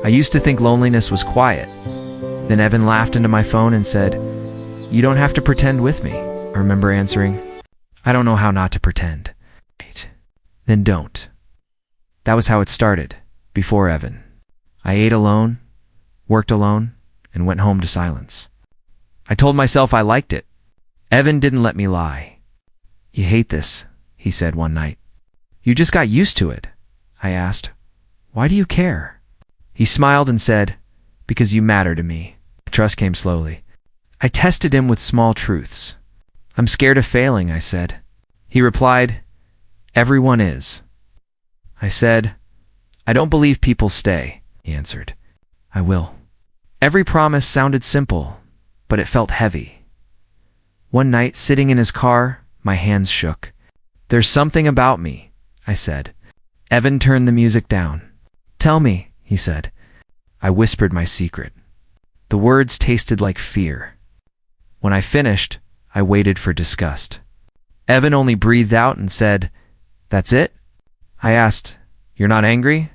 I used to think loneliness was quiet. Then Evan laughed into my phone and said, "You don't have to pretend with me." I remember answering, "I don't know how not to pretend." Then don't. That was how it started, before Evan. I ate alone, worked alone, and went home to silence. I told myself I liked it. Evan didn't let me lie. "You hate this," he said one night. "You just got used to it." I asked, "Why do you care?" He smiled and said, "Because you matter to me." Trust came slowly. I tested him with small truths. "I'm scared of failing," I said. He replied, "Everyone is." I said, "I don't believe people stay." He answered, "I will." Every promise sounded simple, but it felt heavy. One night, sitting in his car, my hands shook. "There's something about me," I said. Evan turned the music down. "Tell me," he said. I whispered my secret. The words tasted like fear. When I finished, I waited for disgust. Evan only breathed out and said, "That's it?" I asked, "You're not angry?"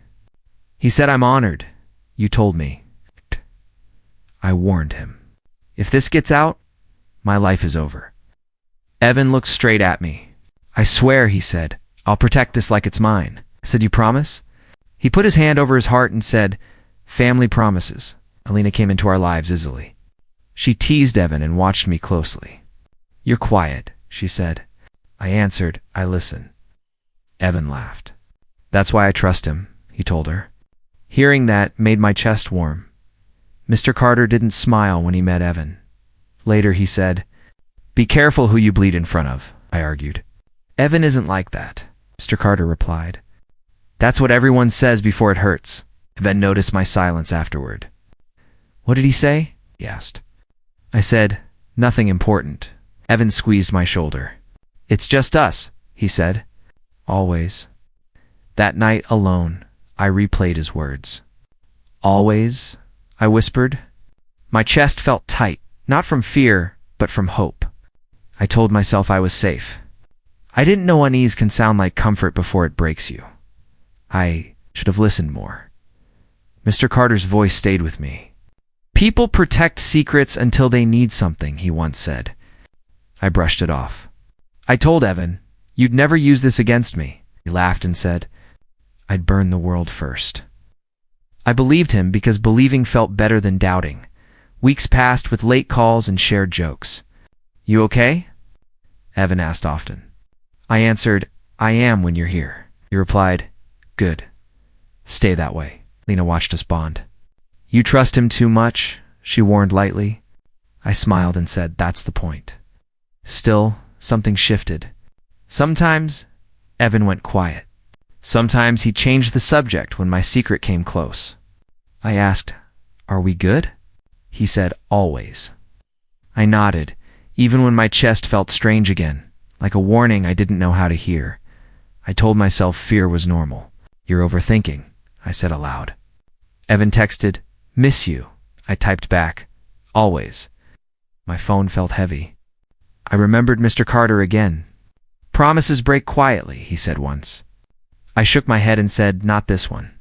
He said, "I'm honored. You told me." I warned him. If this gets out, my life is over. Evan looked straight at me. "I swear," he said, "I'll protect this like it's mine." I said, "You promise?" He put his hand over his heart and said, "Family promises." Alina came into our lives easily. She teased Evan and watched me closely. "You're quiet," she said. I answered, "I listen." Evan laughed. "That's why I trust him," he told her. Hearing that made my chest warm. Mr. Carter didn't smile when he met Evan. Later he said, "Be careful who you bleed in front of," I argued. "Evan isn't like that," Mr. Carter replied. "That's what everyone says before it hurts." Evan noticed my silence afterward. "What did he say?" he asked. I said, "Nothing important." Evan squeezed my shoulder. "It's just us," he said. "Always." That night, alone, I replayed his words. "Always?" I whispered. My chest felt tight, not from fear, but from hope. I told myself I was safe. I didn't know unease can sound like comfort before it breaks you. I should have listened more. Mr. Carter's voice stayed with me. "People protect secrets until they need something," he once said. I brushed it off. I told Evan, "You'd never use this against me." He laughed and said, "I'd burn the world first." I believed him because believing felt better than doubting. Weeks passed with late calls and shared jokes. "You okay?" Evan asked often. I answered, "I am when you're here." He replied, "Good. Stay that way." Lena watched us bond. "You trust him too much," she warned lightly. I smiled and said, "That's the point." Still, something shifted. Sometimes, Evan went quiet. Sometimes he changed the subject when my secret came close. I asked, "Are we good?" He said, "Always." I nodded, even when my chest felt strange again, like a warning I didn't know how to hear. I told myself fear was normal. "You're overthinking," I said aloud. Evan texted, "Miss you." I typed back, "Always." My phone felt heavy. I remembered Mr. Carter again. "Promises break quietly," he said once. I shook my head and said, "Not this one."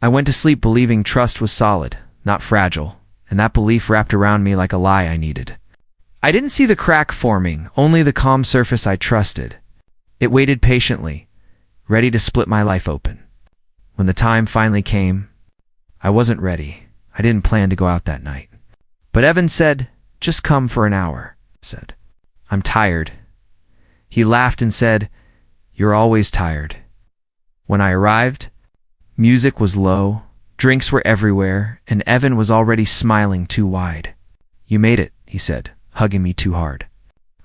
I went to sleep believing trust was solid, not fragile, and that belief wrapped around me like a lie I needed. I didn't see the crack forming, only the calm surface I trusted. It waited patiently, ready to split my life open. When the time finally came, I wasn't ready. I didn't plan to go out that night. But Evan said, "Just come for an hour," said. "I'm tired." He laughed and said, "You're always tired." When I arrived, music was low, drinks were everywhere, and Evan was already smiling too wide. "You made it," he said, hugging me too hard.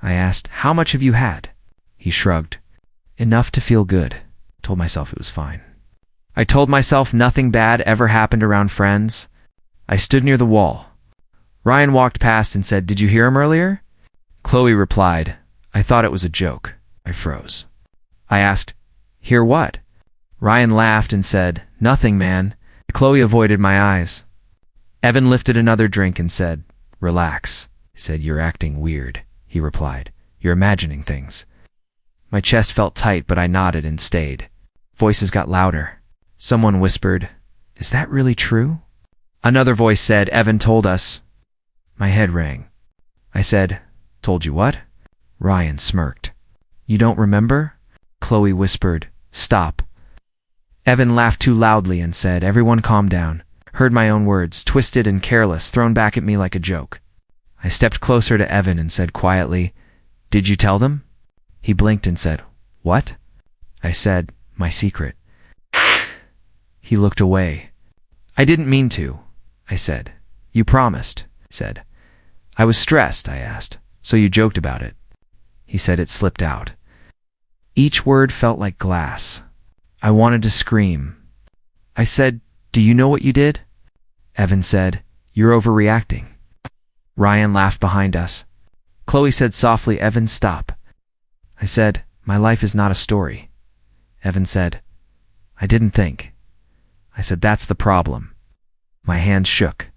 I asked, "How much have you had?" He shrugged. "Enough to feel good." Told myself it was fine. I told myself nothing bad ever happened around friends. I stood near the wall. Ryan walked past and said, "Did you hear him earlier?" Chloe replied, "I thought it was a joke." I froze. I asked, "Hear what?" Ryan laughed and said, "Nothing, man." Chloe avoided my eyes. Evan lifted another drink and said, "Relax." He said, "You're acting weird." He replied, "You're imagining things." My chest felt tight, but I nodded and stayed. Voices got louder. Someone whispered, "Is that really true?" Another voice said, Evan told us. My head rang. I said, told you what? Ryan smirked. You don't remember? Chloe whispered, stop. Evan laughed too loudly and said, everyone calm down. Heard my own words, twisted and careless, thrown back at me like a joke. I stepped closer to Evan and said quietly, did you tell them? He blinked and said, what? I said, my secret. He looked away. I didn't mean to, I said. You promised, he said. I was stressed, I asked. So you joked about it. He said it slipped out. Each word felt like glass. I wanted to scream. I said, do you know what you did? Evan said, you're overreacting. Ryan laughed behind us. Chloe said softly, Evan, stop. I said, my life is not a story. Evan said, I didn't think. I said, that's the problem. My hands shook.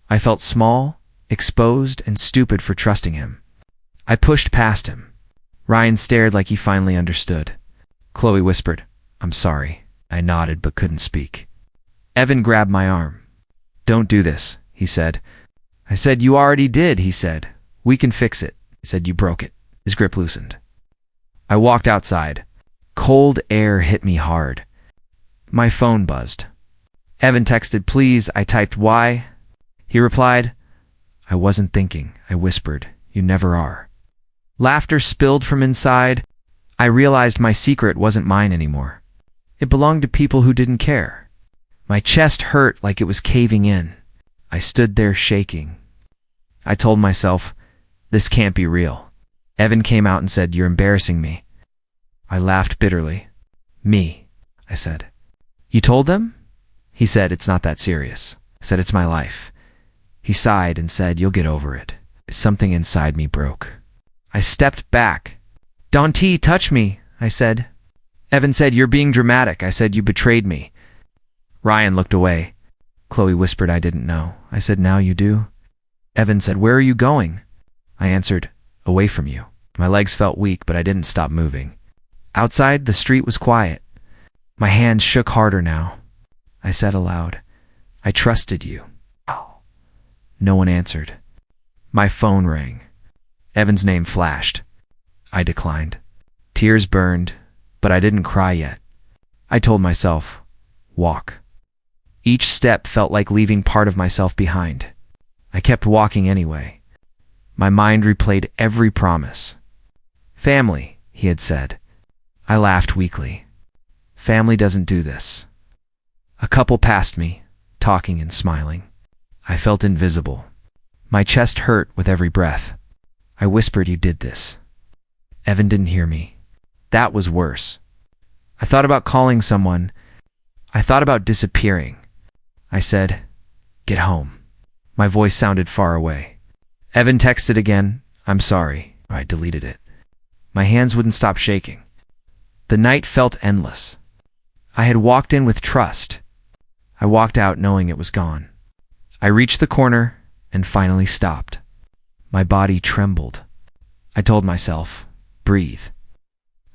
I felt small, exposed, and stupid for trusting him. I pushed past him. Ryan stared like he finally understood. Chloe whispered, I'm sorry. I nodded but couldn't speak. Evan grabbed my arm. Don't do this, he said. I said, you already did, he said. We can fix it. He said, you broke it. His grip loosened. I walked outside. Cold air hit me hard. My phone buzzed. Evan texted, please. I typed, why? He replied, I wasn't thinking. I whispered, you never are. Laughter spilled from inside. I realized my secret wasn't mine anymore. It belonged to people who didn't care. My chest hurt like it was caving in. I stood there shaking. I told myself, this can't be real. Evan came out and said, you're embarrassing me. I laughed bitterly. Me, I said. You told them? He said, it's not that serious. I said, it's my life. He sighed and said, you'll get over it. Something inside me broke. I stepped back. Don't touch me, I said. Evan said, you're being dramatic. I said, you betrayed me. Ryan looked away. Chloe whispered, I didn't know. I said, now you do? Evan said, where are you going? I answered, away from you. My legs felt weak, but I didn't stop moving. Outside, the street was quiet. My hands shook harder now. I said aloud, I trusted you. No one answered. My phone rang. Evan's name flashed. I declined. Tears burned, but I didn't cry yet. I told myself, walk. Each step felt like leaving part of myself behind. I kept walking anyway. My mind replayed every promise. Family, he had said. I laughed weakly. Family doesn't do this. A couple passed me, talking and smiling. I felt invisible. My chest hurt with every breath. I whispered, you did this. Evan didn't hear me. That was worse. I thought about calling someone. I thought about disappearing. I said, get home. My voice sounded far away. Evan texted again, I'm sorry. I deleted it. My hands wouldn't stop shaking. The night felt endless. I had walked in with trust. I walked out knowing it was gone. I reached the corner and finally stopped. My body trembled. I told myself, breathe.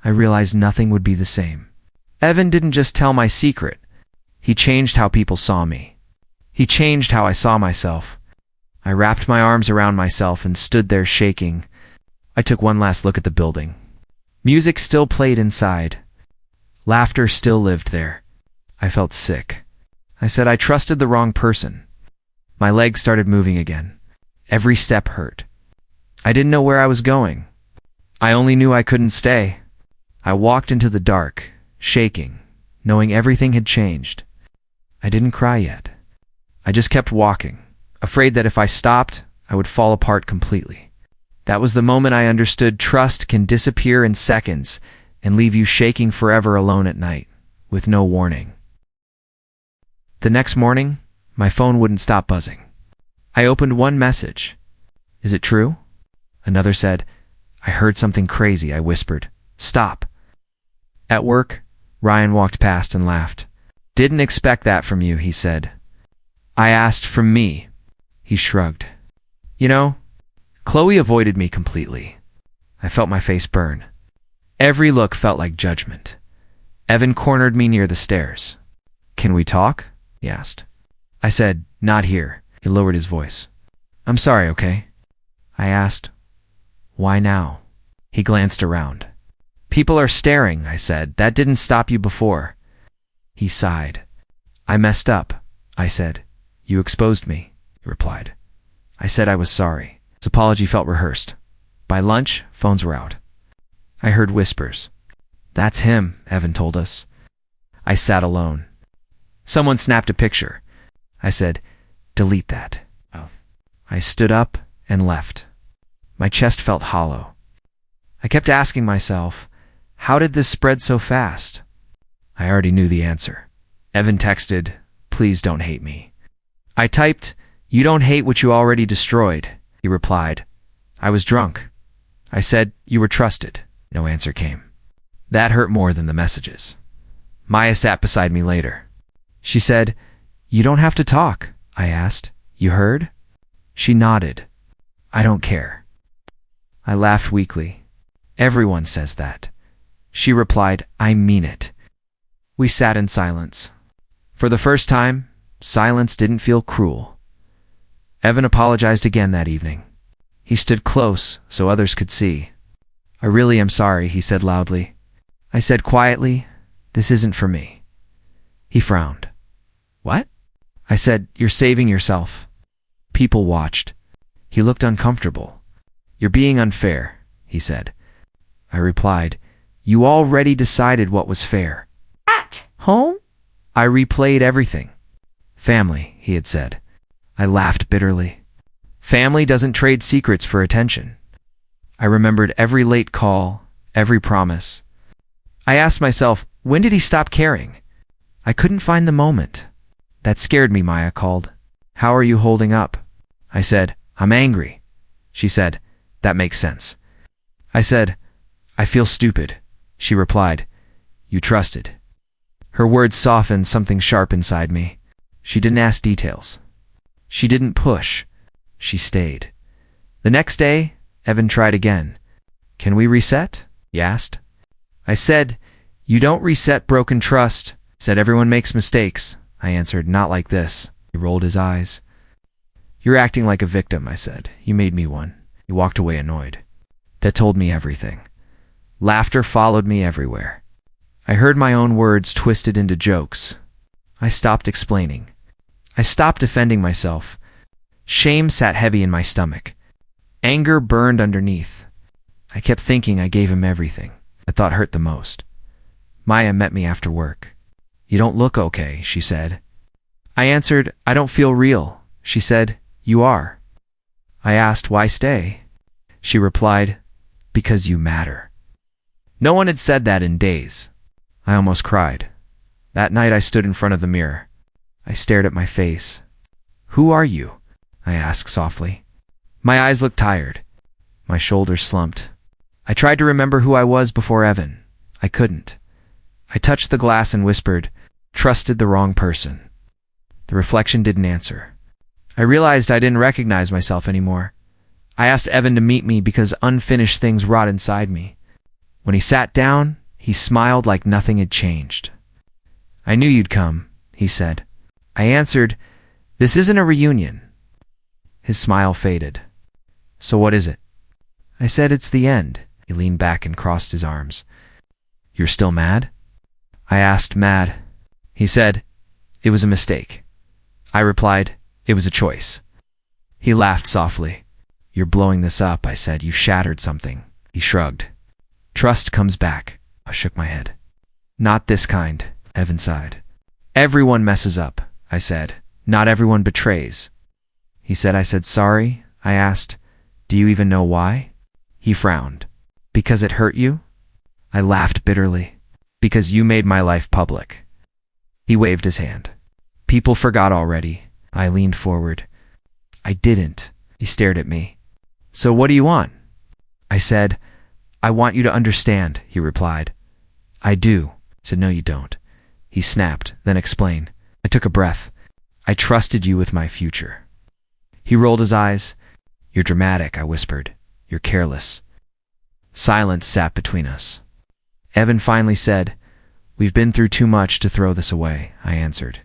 I realized nothing would be the same. Evan didn't just tell my secret. He changed how people saw me. He changed how I saw myself. I wrapped my arms around myself and stood there shaking. I took one last look at the building. Music still played inside. Laughter still lived there. I felt sick. I said I trusted the wrong person. My legs started moving again. Every step hurt. I didn't know where I was going. I only knew I couldn't stay. I walked into the dark, shaking, knowing everything had changed. I didn't cry yet. I just kept walking, afraid that if I stopped, I would fall apart completely. That was the moment I understood trust can disappear in seconds and leave you shaking forever alone at night, with no warning. The next morning, my phone wouldn't stop buzzing. I opened one message. Is it true? Another said, I heard something crazy. I whispered, stop. At work, Ryan walked past and laughed. Didn't expect that from you, he said. I asked from me. He shrugged. You know, Chloe avoided me completely. I felt my face burn. Every look felt like judgment. Evan cornered me near the stairs. Can we talk? He asked. I said, Not here. He lowered his voice. I'm sorry, okay? I asked. Why now? He glanced around. People are staring, I said. That didn't stop you before. He sighed. I messed up, I said. You exposed me, he replied. I said I was sorry. His apology felt rehearsed. By lunch, phones were out. I heard whispers. That's him, Evan told us. I sat alone. Someone snapped a picture. I said, delete that. I stood up and left. My chest felt hollow. I kept asking myself, how did this spread so fast? I already knew the answer. Evan texted, please don't hate me. I typed, you don't hate what you already destroyed. He replied, I was drunk. I said, you were trusted. No answer came. That hurt more than the messages. Maya sat beside me later. She said, you don't have to talk, I asked. You heard? She nodded. I don't care. I laughed weakly. Everyone says that. She replied, I mean it. We sat in silence. For the first time, silence didn't feel cruel. Evan apologized again that evening. He stood close so others could see. I really am sorry, he said loudly. I said quietly, this isn't for me. He frowned. What? I said, you're saving yourself. People watched. He looked uncomfortable. You're being unfair, he said. I replied, you already decided what was fair. At home? I replayed everything. Family, he had said. I laughed bitterly. Family doesn't trade secrets for attention. I remembered every late call, every promise. I asked myself, when did he stop caring? I couldn't find the moment. That scared me, Maya called. How are you holding up? I said, I'm angry. She said, that makes sense. I said, I feel stupid. She replied, you trusted. Her words softened something sharp inside me. She didn't ask details. She didn't push. She stayed. The next day, Evan tried again. Can we reset? He asked. I said, you don't reset broken trust. Said everyone makes mistakes. I answered, not like this. He rolled his eyes. You're acting like a victim, I said. You made me one. He walked away annoyed. That told me everything. Laughter followed me everywhere. I heard my own words twisted into jokes. I stopped explaining. I stopped defending myself. Shame sat heavy in my stomach. Anger burned underneath. I kept thinking I gave him everything. I thought hurt the most. Maya met me after work. You don't look okay, she said. I answered, I don't feel real. She said, you are. I asked, why stay? She replied, because you matter. No one had said that in days. I almost cried. That night I stood in front of the mirror. I stared at my face. Who are you? I asked softly. My eyes looked tired. My shoulders slumped. I tried to remember who I was before Evan. I couldn't. I touched the glass and whispered, trusted the wrong person. The reflection didn't answer. I realized I didn't recognize myself anymore. I asked Evan to meet me because unfinished things rot inside me. When he sat down, he smiled like nothing had changed. I knew you'd come, he said. I answered, this isn't a reunion. His smile faded. So what is it? I said, it's the end. He leaned back and crossed his arms. You're still mad? I asked, mad. He said, it was a mistake. I replied, it was a choice. He laughed softly. You're blowing this up, I said. You shattered something. He shrugged. Trust comes back. I shook my head. Not this kind, Evan sighed. Everyone messes up, I said. Not everyone betrays. He said, I said sorry. I asked, do you even know why? He frowned. Because it hurt you? I laughed bitterly. Because you made my life public. He waved his hand. People forgot already. I leaned forward. I didn't. He stared at me. So what do you want? I said, I want you to understand, he replied. I do. I said, no, you don't. He snapped, then explained. I took a breath. I trusted you with my future. He rolled his eyes. You're dramatic, I whispered. You're careless. Silence sat between us. Evan finally said, we've been through too much to throw this away, I answered.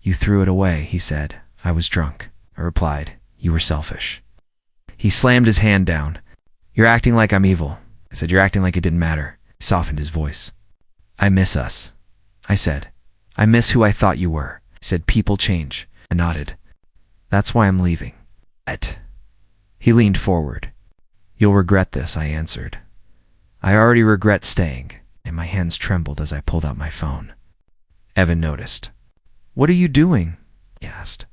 You threw it away, he said. I was drunk, I replied. You were selfish. He slammed his hand down. You're acting like I'm evil. I said, you're acting like it didn't matter. He softened his voice. I miss us. I said, I miss who I thought you were. He said, people change. I nodded. That's why I'm leaving. He leaned forward. You'll regret this, I answered. I already regret staying, and my hands trembled as I pulled out my phone. Evan noticed. What are you doing? He asked.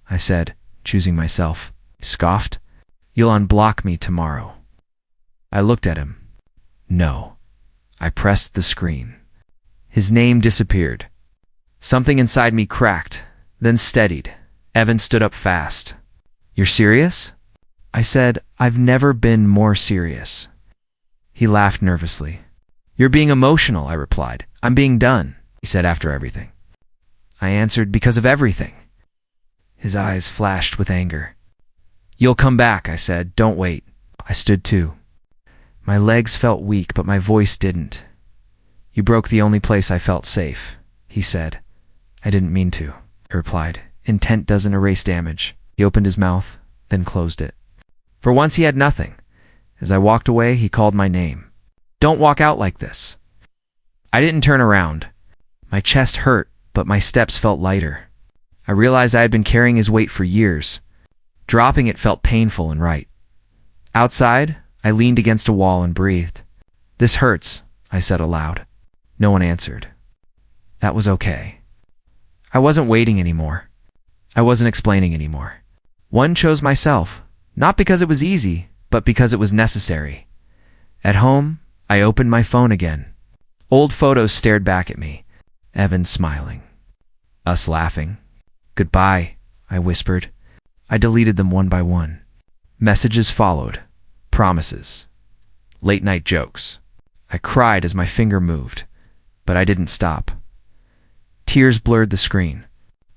I said, choosing myself. He scoffed. You'll unblock me tomorrow. I looked at him. No. I pressed the screen. His name disappeared. Something inside me cracked, then steadied. Evan stood up fast. You're serious? I said, I've never been more serious. He laughed nervously. You're being emotional, I replied. I'm being done, he said, after everything. I answered, because of everything. His eyes flashed with anger. You'll come back, I said. Don't wait. I stood too. My legs felt weak, but my voice didn't. You broke the only place I felt safe, he said. I didn't mean to, I replied. Intent doesn't erase damage. He opened his mouth, then closed it. For once he had nothing. As I walked away, he called my name. Don't walk out like this. I didn't turn around. My chest hurt, but my steps felt lighter. I realized I had been carrying his weight for years. Dropping it felt painful and right. Outside, I leaned against a wall and breathed. This hurts, I said aloud. No one answered. That was okay. I wasn't waiting anymore. I wasn't explaining anymore. One chose myself, not because it was easy, but because it was necessary. At home, I opened my phone again. Old photos stared back at me. Evan smiling. Us laughing. Goodbye, I whispered. I deleted them one by one. Messages followed. Promises. Late-night jokes. I cried as my finger moved, but I didn't stop. Tears blurred the screen.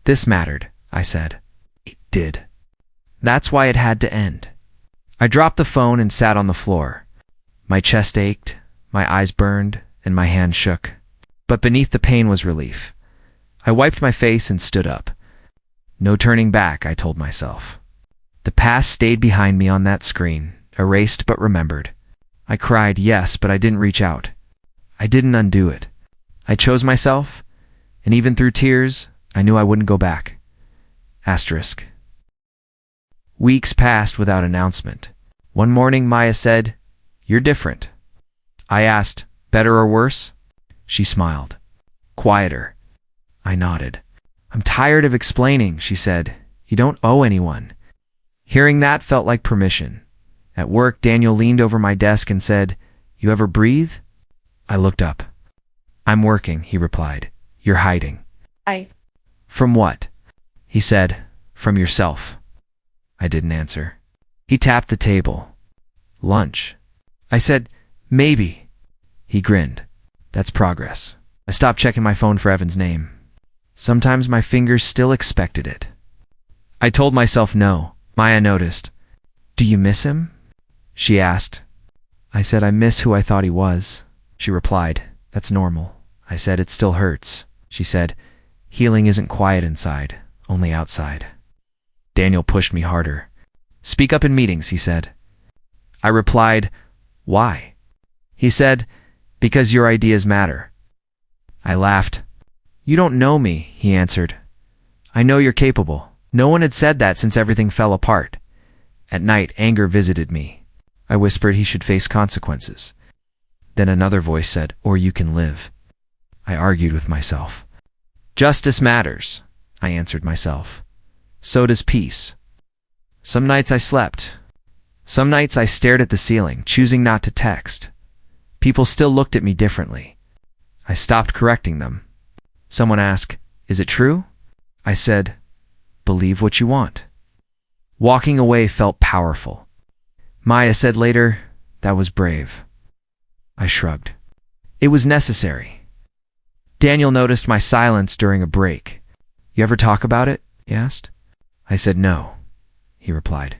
This mattered, I said. It did. That's why it had to end. I dropped the phone and sat on the floor. My chest ached, my eyes burned, and my hands shook. But beneath the pain was relief. I wiped my face and stood up. No turning back, I told myself. The past stayed behind me on that screen, erased but remembered. I cried, yes, but I didn't reach out. I didn't undo it. I chose myself, and even through tears, I knew I wouldn't go back. Asterisk. Weeks passed without announcement. One morning, Maya said, You're different. I asked, Better or worse? She smiled. Quieter. I nodded. I'm tired of explaining, she said. You don't owe anyone. Hearing that felt like permission. At work, Daniel leaned over my desk and said, You ever breathe? I looked up. I'm working, he replied. You're hiding. From what? He said, From yourself. I didn't answer. He tapped the table. Lunch. I said, Maybe. He grinned. That's progress. I stopped checking my phone for Evan's name. Sometimes my fingers still expected it. I told myself no. Maya noticed. Do you miss him? She asked. I said, I miss who I thought he was. She replied, That's normal. I said, It still hurts. She said, Healing isn't quiet inside, only outside. Daniel pushed me harder. Speak up in meetings, he said. I replied, Why? He said, Because your ideas matter. I laughed. You don't know me, he answered. I know you're capable. No one had said that since everything fell apart. At night, anger visited me. I whispered he should face consequences. Then another voice said, Or you can live. I argued with myself. Justice matters, I answered myself. So does peace. Some nights I slept. Some nights I stared at the ceiling, choosing not to text. People still looked at me differently. I stopped correcting them. Someone asked, Is it true? I said, Believe what you want. Walking away felt powerful. Maya said later, That was brave. I shrugged. It was necessary. Daniel noticed my silence during a break. You ever talk about it? He asked. I said no. He replied.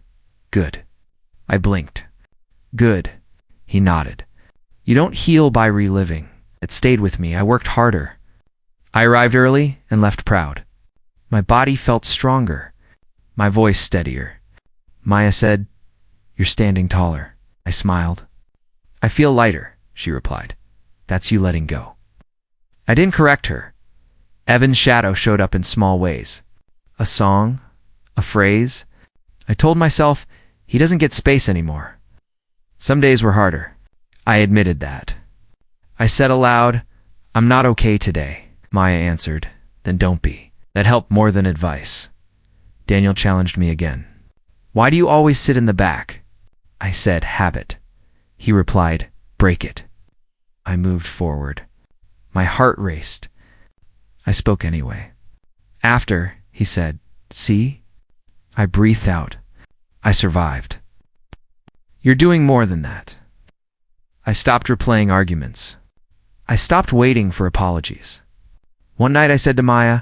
Good. I blinked. Good. He nodded. You don't heal by reliving. It stayed with me. I worked harder. I arrived early and left proud. My body felt stronger. my voice steadier. Maya said, "You're standing taller." I smiled. "I feel lighter," she replied. "That's you letting go." I didn't correct her. Evan's shadow showed up in small ways. A song, a phrase. I told myself, he doesn't get space anymore. Some days were harder. I admitted that. I said aloud, "I'm not okay today." Maya answered, "Then don't be." That helped more than advice. Daniel challenged me again. "Why do you always sit in the back?" I said, "Habit." He replied, "Break it." I moved forward. My heart raced. I spoke anyway. After, he said, "See?" I breathed out. I survived. "You're doing more than that." I stopped replaying arguments. I stopped waiting for apologies. One night I said to Maya,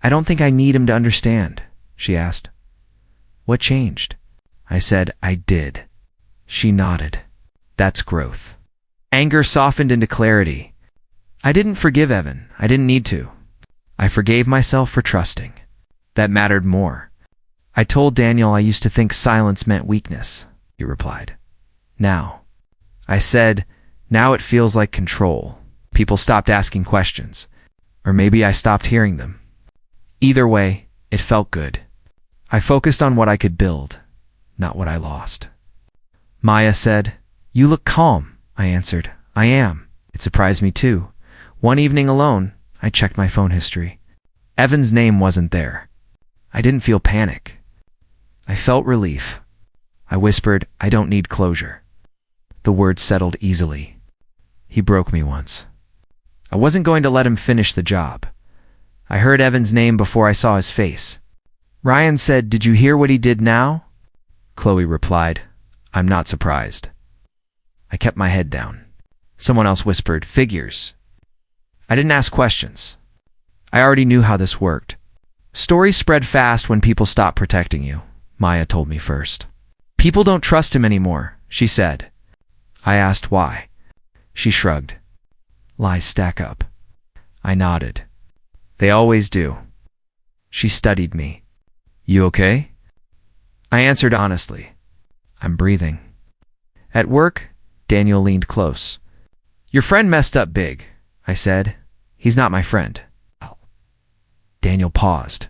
"I don't think I need him to understand." She asked, "What changed?" I said, "I did." She nodded. That's growth. Anger softened into clarity. I didn't forgive Evan. I didn't need to. I forgave myself for trusting. That mattered more. I told Daniel I used to think silence meant weakness. He replied, "Now." I said, "Now it feels like control." People stopped asking questions. Or maybe I stopped hearing them. Either way, it felt good. I focused on what I could build, not what I lost. Maya said, "You look calm." I answered, "I am." It surprised me too. One evening alone, I checked my phone history. Evan's name wasn't there. I didn't feel panic. I felt relief. I whispered, "I don't need closure." The words settled easily. He broke me once. I wasn't going to let him finish the job. I heard Evan's name before I saw his face. Ryan said, "Did you hear what he did now?" Chloe replied, "I'm not surprised." I kept my head down. Someone else whispered, "Figures." I didn't ask questions. I already knew how this worked. Stories spread fast when people stop protecting you, Maya told me first. "People don't trust him anymore," she said. I asked why. She shrugged. "Lies stack up." I nodded. "They always do." She studied me. "You okay?" I answered honestly. "I'm breathing." At work, Daniel leaned close. "Your friend messed up big," I said. "He's not my friend." Daniel paused.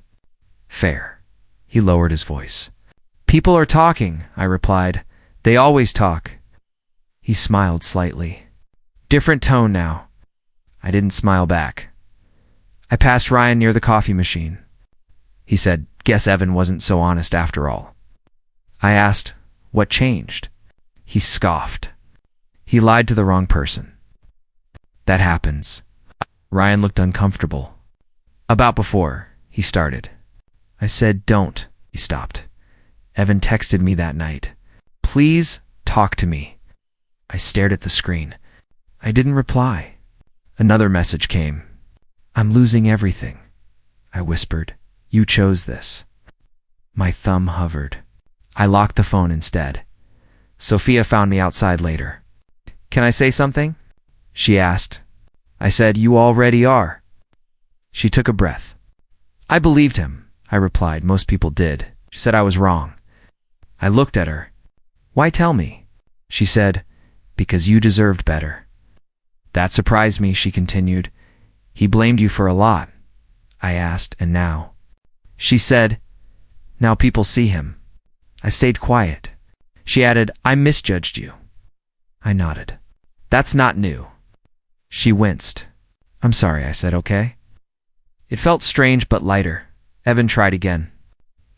"Fair." He lowered his voice. "People are talking," I replied. "They always talk." He smiled slightly. Different tone now. I didn't smile back. I passed Ryan near the coffee machine. He said, "Guess Evan wasn't so honest after all." I asked, "What changed?" He scoffed. "He lied to the wrong person." "That happens." Ryan looked uncomfortable. "About before," he started. I said, "Don't." He stopped. "Evan texted me that night. Please talk to me." I stared at the screen. I didn't reply. Another message came. "I'm losing everything." I whispered, "You chose this." My thumb hovered. I locked the phone instead. Sophia found me outside later. "Can I say something?" she asked. I said, "You already are." She took a breath. "I believed him," I replied. "Most people did." She said I was wrong. I looked at her. "Why tell me?" She said, "Because you deserved better." That surprised me, she continued. "He blamed you for a lot." I asked, "And now?" She said, "Now people see him." I stayed quiet. She added, "I misjudged you." I nodded. "That's not new." She winced. "I'm sorry," I said, "okay?" It felt strange but lighter. Evan tried again.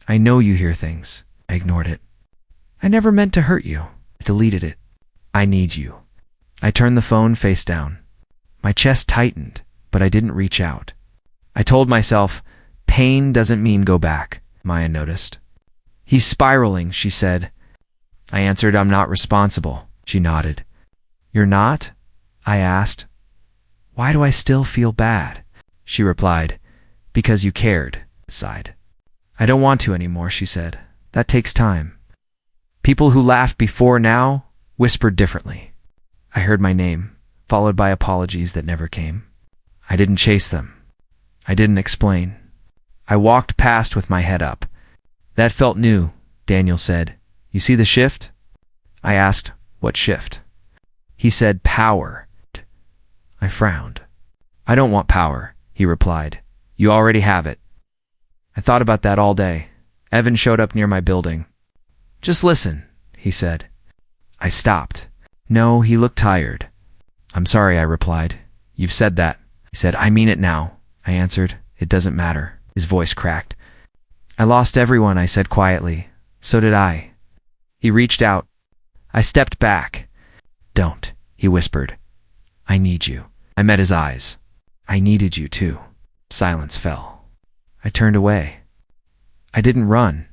"I know you hear things." I ignored it. "I never meant to hurt you." I deleted it. "I need you." I turned the phone face down. My chest tightened, but I didn't reach out. I told myself, pain doesn't mean go back, Maya noticed. "He's spiraling," she said. I answered, "I'm not responsible." She nodded. "You're not?" I asked. "Why do I still feel bad?" She replied, "Because you cared," sighed. "I don't want to anymore," she said. "That takes time." People who laughed before now whispered differently. I heard my name, followed by apologies that never came. I didn't chase them. I didn't explain. I walked past with my head up. That felt new, Daniel said. You see the shift? I asked, what shift? He said, power. I frowned. I don't want power, he replied. You already have it. I thought about that all day. Evan showed up near my building. Just listen, he said. I stopped. No, he looked tired. I'm sorry, I replied. You've said that. He said, I mean it now. I answered. It doesn't matter. His voice cracked. I lost everyone, I said quietly. So did I. He reached out. I stepped back. Don't, he whispered. I need you. I met his eyes. I needed you too. Silence fell. I turned away. I didn't run.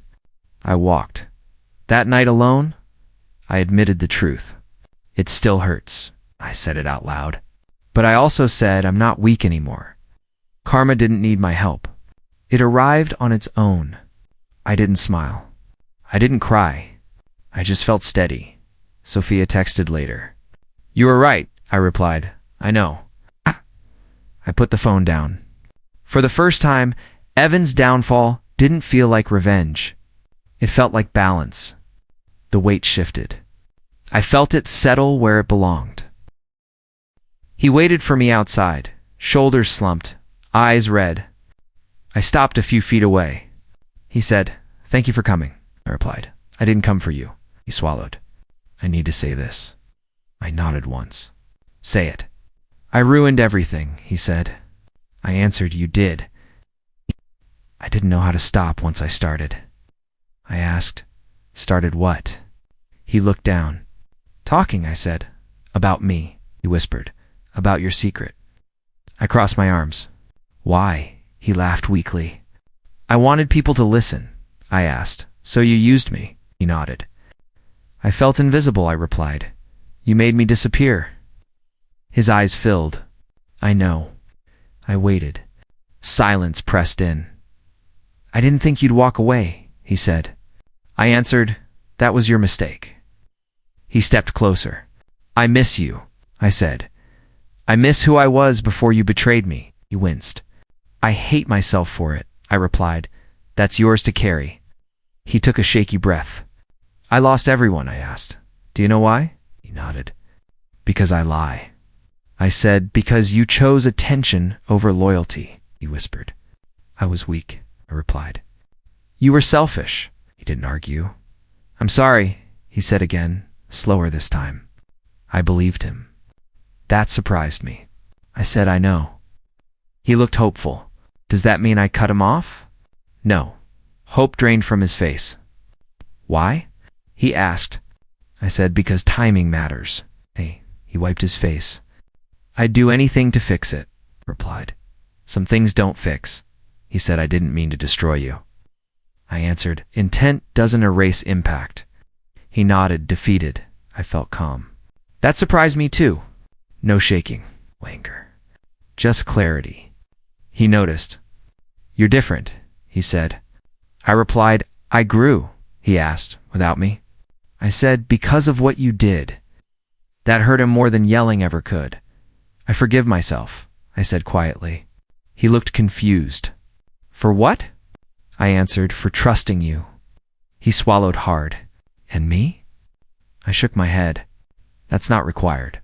I walked. That night alone, I admitted the truth. It still hurts. I said it out loud. But I also said I'm not weak anymore. Karma didn't need my help. It arrived on its own. I didn't smile. I didn't cry. I just felt steady. Sophia texted later. You were right, I replied. I know. I put the phone down. For the first time, Evan's downfall didn't feel like revenge. It felt like balance. The weight shifted. I felt it settle where it belonged. He waited for me outside, shoulders slumped, eyes red. I stopped a few feet away. He said, Thank you for coming, I replied. I didn't come for you. He swallowed. I need to say this. I nodded once. Say it. I ruined everything, he said. I answered, You did. I didn't know how to stop once I started. I asked, Started what? He looked down. Talking, I said. About me, he whispered. About your secret. I crossed my arms. Why? He laughed weakly. I wanted people to listen, I asked. So you used me, he nodded. I felt invisible, I replied. You made me disappear. His eyes filled. I know. I waited. Silence pressed in. I didn't think you'd walk away, he said. I answered, That was your mistake. He stepped closer. I miss you, I said. I miss who I was before you betrayed me, he winced. I hate myself for it, I replied. That's yours to carry. He took a shaky breath. I lost everyone, I asked. Do you know why? He nodded. Because I lie. I said, Because you chose attention over loyalty, he whispered. I was weak, I replied. You were selfish. He didn't argue. I'm sorry, he said again, slower this time. I believed him. That surprised me. I said, I know. He looked hopeful. Does that mean I cut him off? No. Hope drained from his face. Why? He asked. I said, Because timing matters. Hey, he wiped his face. I'd do anything to fix it, replied. Some things don't fix. He said, I didn't mean to destroy you. I answered, Intent doesn't erase impact. He nodded, defeated. I felt calm. That surprised me too. No shaking, anger. Just clarity. He noticed. You're different, he said. I replied, I grew, he asked, without me. I said, Because of what you did. That hurt him more than yelling ever could. I forgive myself, I said quietly. He looked confused. For what? I answered, For trusting you. He swallowed hard. And me? I shook my head. That's not required.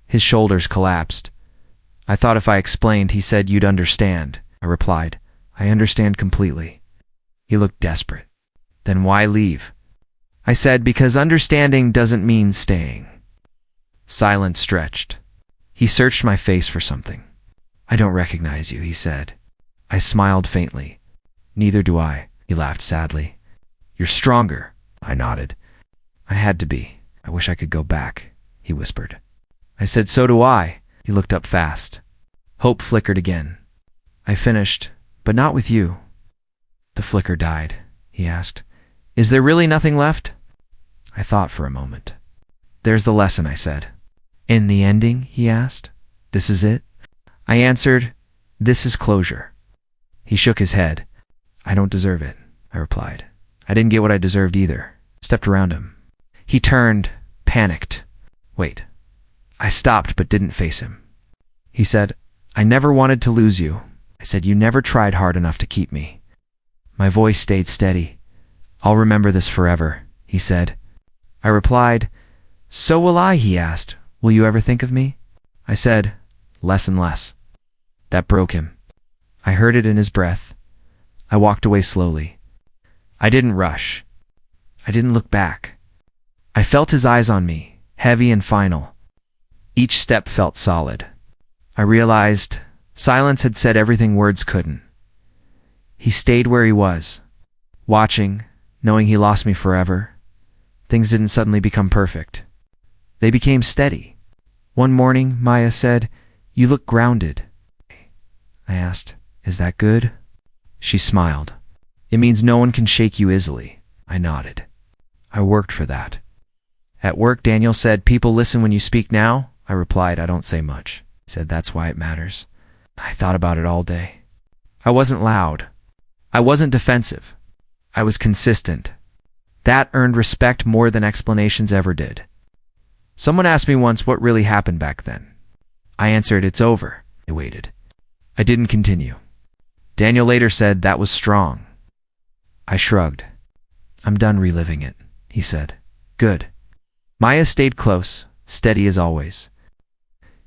His shoulders collapsed. I thought if I explained, he said, You'd understand. I replied, I understand completely. He looked desperate. Then why leave? I said, Because understanding doesn't mean staying. Silence stretched. He searched my face for something. I don't recognize you, he said. I smiled faintly. Neither do I, he laughed sadly. You're stronger, I nodded. I had to be. I wish I could go back, he whispered. I said, So do I. He looked up fast. Hope flickered again. I finished, but not with you. The flicker died, he asked. Is there really nothing left? I thought for a moment. There's the lesson, I said. In the ending, he asked. This is it? I answered, This is closure. He shook his head. I don't deserve it, I replied. I didn't get what I deserved either. Stepped around him. He turned, panicked. Wait. I stopped but didn't face him. He said, I never wanted to lose you. I said, You never tried hard enough to keep me. My voice stayed steady. "I'll remember this forever," he said. I replied, "So will I," he asked. "Will you ever think of me?" I said, "Less and less." That broke him. I heard it in his breath. I walked away slowly. I didn't rush. I didn't look back. I felt his eyes on me, heavy and final. Each step felt solid. I realized silence had said everything words couldn't. He stayed where he was, watching, knowing he lost me forever. Things didn't suddenly become perfect. They became steady. One morning, Maya said, "You look grounded." I asked, "Is that good?" She smiled. "It means no one can shake you easily." I nodded. I worked for that. At work, Daniel said, "People listen when you speak now." I replied, "I don't say much." He said, "That's why it matters." I thought about it all day. I wasn't loud. I wasn't defensive. I was consistent. That earned respect more than explanations ever did. Someone asked me once what really happened back then. I answered, "It's over." I waited. I didn't continue. Daniel later said, "That was strong." I shrugged. "I'm done reliving it," he said. "Good." Maya stayed close, steady as always.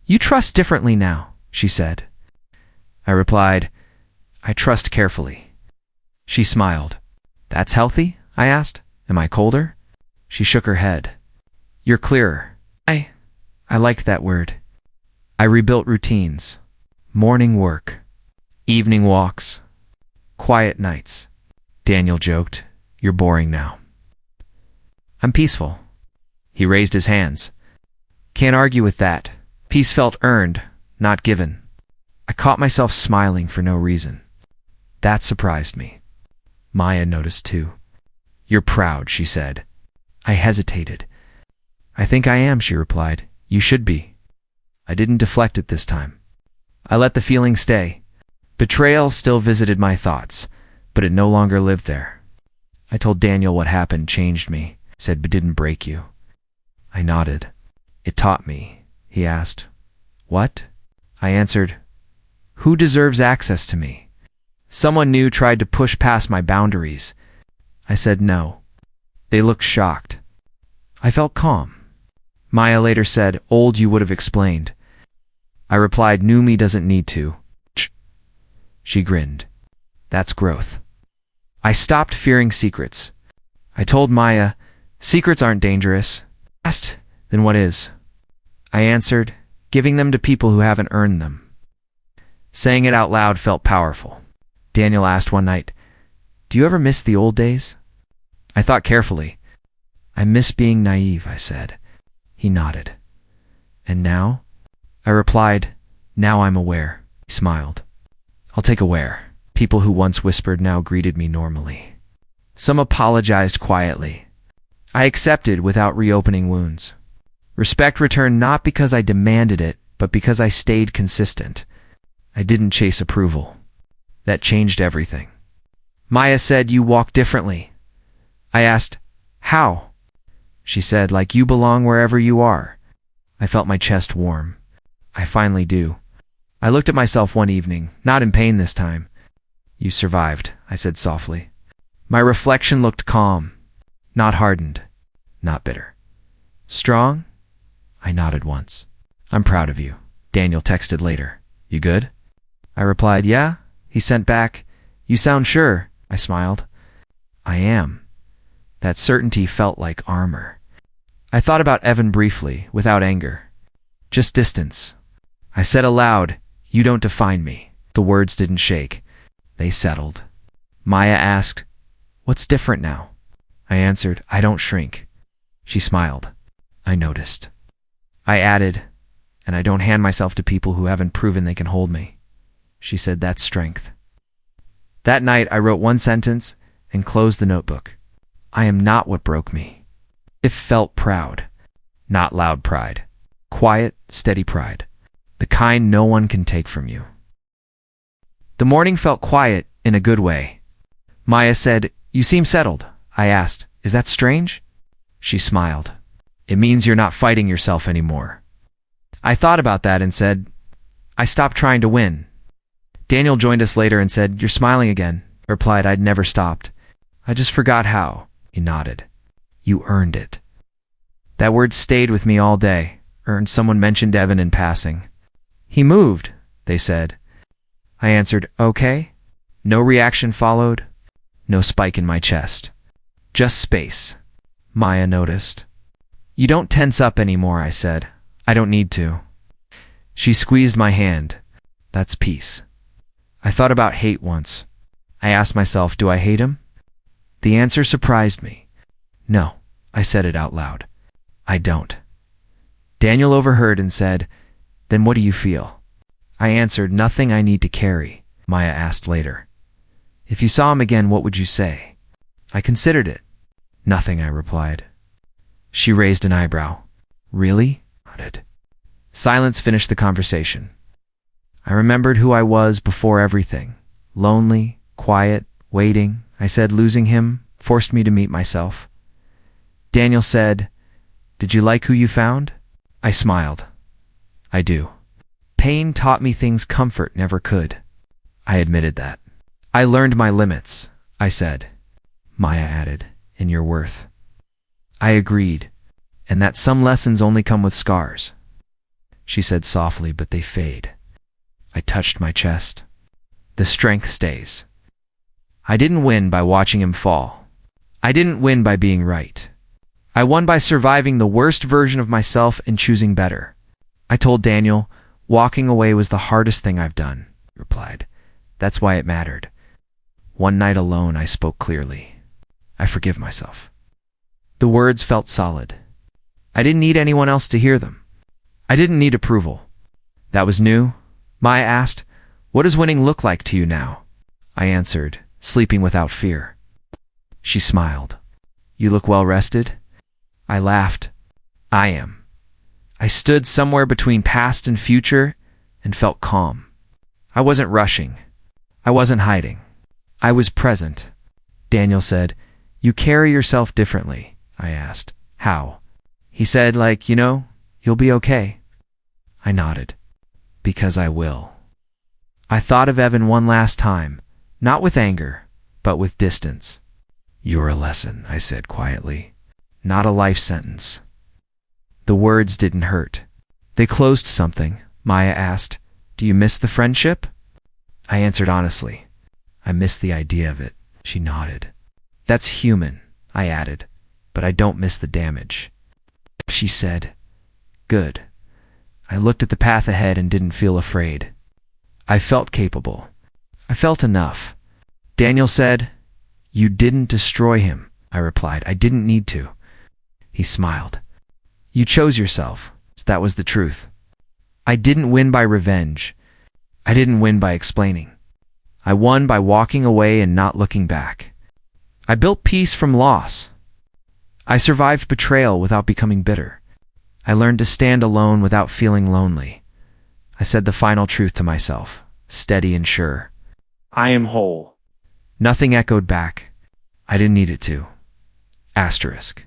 "You trust differently now," she said. I replied, "I trust carefully." She smiled. "That's healthy?" I asked. "Am I colder?" She shook her head. "You're clearer." I liked that word. I rebuilt routines. Morning work. Evening walks. Quiet nights. Daniel joked, "You're boring now." "I'm peaceful." He raised his hands. "Can't argue with that." Peace felt earned, not given. I caught myself smiling for no reason. That surprised me. Maya noticed too. "You're proud," she said. I hesitated. "I think I am," she replied. "You should be." I didn't deflect it this time. I let the feeling stay. Betrayal still visited my thoughts, but it no longer lived there. I told Daniel what happened changed me, said but didn't break you. I nodded. "It taught me," he asked. "What?" I answered, "Who deserves access to me?" Someone new tried to push past my boundaries. I said no. They looked shocked. I felt calm. Maya later said, "Old you would have explained." I replied, "New me doesn't need to." She grinned. "That's growth." I stopped fearing secrets. I told Maya, "Secrets aren't dangerous." Asked, "Then what is?" I answered, "Giving them to people who haven't earned them." Saying it out loud felt powerful. Daniel asked one night, "Do you ever miss the old days?" I thought carefully. "I miss being naive," I said. He nodded. "And now?" I replied, "Now I'm aware." He smiled. "I'll take aware." People who once whispered now greeted me normally. Some apologized quietly. I accepted without reopening wounds. Respect returned not because I demanded it, but because I stayed consistent. I didn't chase approval. That changed everything. Maya said, "You walk differently." I asked, "How?" She said, "Like you belong wherever you are." I felt my chest warm. I finally do. I looked at myself one evening, not in pain this time. "You survived," I said softly. My reflection looked calm, not hardened, not bitter. "Strong?" I nodded once. "I'm proud of you." Daniel texted later, "You good?" I replied, "Yeah." He sent back, "You sound sure." I smiled. "I am." That certainty felt like armor. I thought about Evan briefly, without anger. Just distance. I said aloud, "You don't define me." The words didn't shake. They settled. Maya asked, "What's different now?" I answered, "I don't shrink." She smiled. I noticed. I added, "And I don't hand myself to people who haven't proven they can hold me." She said, "That's strength." That night, I wrote one sentence and closed the notebook. I am not what broke me. It felt proud, not loud pride. Quiet, steady pride. The kind no one can take from you. The morning felt quiet in a good way. Maya said, "You seem settled." I asked, "Is that strange?" She smiled. "It means you're not fighting yourself anymore." I thought about that and said, "I stopped trying to win." Daniel joined us later and said, "You're smiling again." I replied I'd never stopped. I just forgot how. He nodded. You earned it. That word stayed with me all day. Earned. Someone mentioned Evan in passing. He moved, they said. I answered, okay. No reaction followed. No spike in my chest. Just space. Maya noticed. You don't tense up anymore, I said. I don't need to. She squeezed my hand. That's peace. I thought about hate once. I asked myself, do I hate him? The answer surprised me. No, I said it out loud. I don't. Daniel overheard and said, then what do you feel? I answered, nothing I need to carry. Maya asked later. If you saw him again, what would you say? I considered it. Nothing, I replied. She raised an eyebrow. Really? I nodded. Silence finished the conversation. I remembered who I was before everything. Lonely, quiet, waiting. I said losing him forced me to meet myself. Daniel said, did you like who you found? I smiled. I do. Pain taught me things comfort never could. I admitted that. I learned my limits, I said. Maya added, and your worth. I agreed, and that some lessons only come with scars. She said softly, but they fade. I touched my chest. The strength stays. I didn't win by watching him fall. I didn't win by being right. I won by surviving the worst version of myself and choosing better. I told Daniel, walking away was the hardest thing I've done, he replied. That's why it mattered. One night alone, I spoke clearly. I forgive myself. The words felt solid. I didn't need anyone else to hear them. I didn't need approval. That was new. Maya asked, what does winning look like to you now? I answered, sleeping without fear. She smiled. You look well rested? I laughed. I am. I stood somewhere between past and future and felt calm. I wasn't rushing. I wasn't hiding. I was present. Daniel said, you carry yourself differently. I asked, how? He said, you'll be okay. I nodded. Because I will. I thought of Evan one last time, not with anger, but with distance. You're a lesson, I said quietly, not a life sentence. The words didn't hurt. They closed something. Maya asked, do you miss the friendship? I answered honestly. I miss the idea of it. She nodded. That's human, I added, but I don't miss the damage. She said, good. I looked at the path ahead and didn't feel afraid. I felt capable. I felt enough. Daniel said, you didn't destroy him. I replied, I didn't need to. He smiled. You chose yourself. That was the truth. I didn't win by revenge. I didn't win by explaining. I won by walking away and not looking back. I built peace from loss. I survived betrayal without becoming bitter. I learned to stand alone without feeling lonely. I said the final truth to myself, steady and sure. I am whole. Nothing echoed back. I didn't need it to. Asterisk.